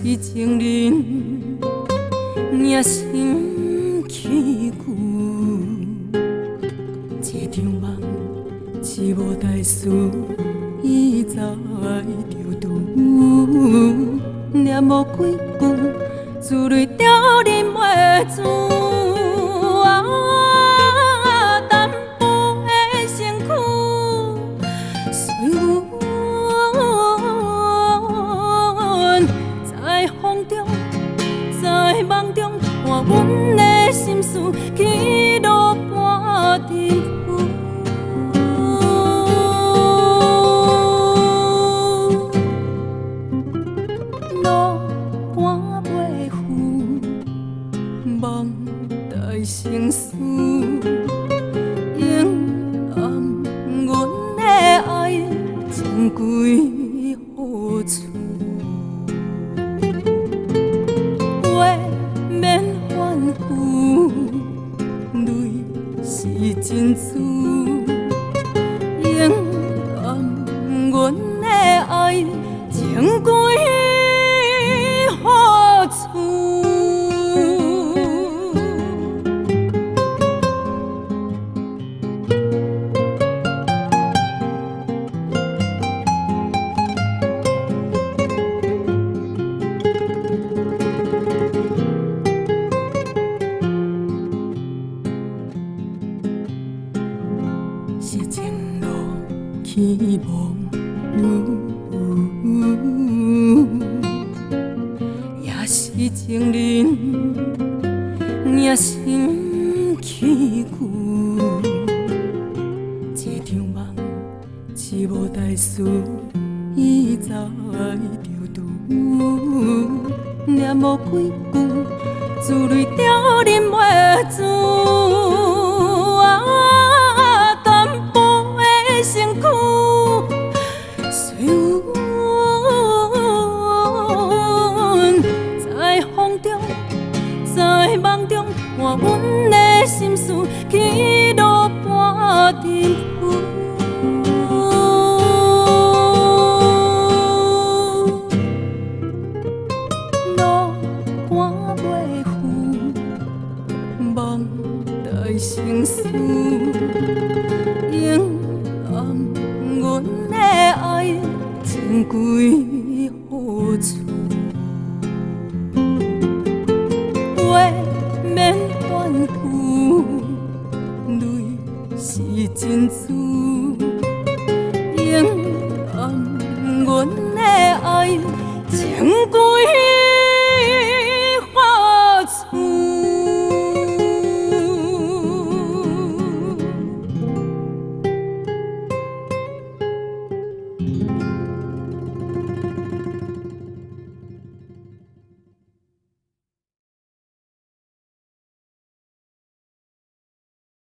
是情人，也心起旧。一场梦，是无代事，伊早爱着拄。念无几句，珠泪掉忍袂住。淡薄的身躯，随阮在风中，在梦中，看阮的心事起落半沉浮。路半袂赴，梦在成事。永暗阮的爱情归何处？话免反复，泪是珍珠。永暗阮的爱情归何处？是前路起望，也是情人，也心起旧。一场梦，是无代事，伊早爱着拄。念无几句，珠泪掉忍袂住。身躯随阮在风中，在梦中，看阮的心事起落半沉浮。路半袂赴，梦在成事。阮的爱情归何处？话免反复，泪是珍珠。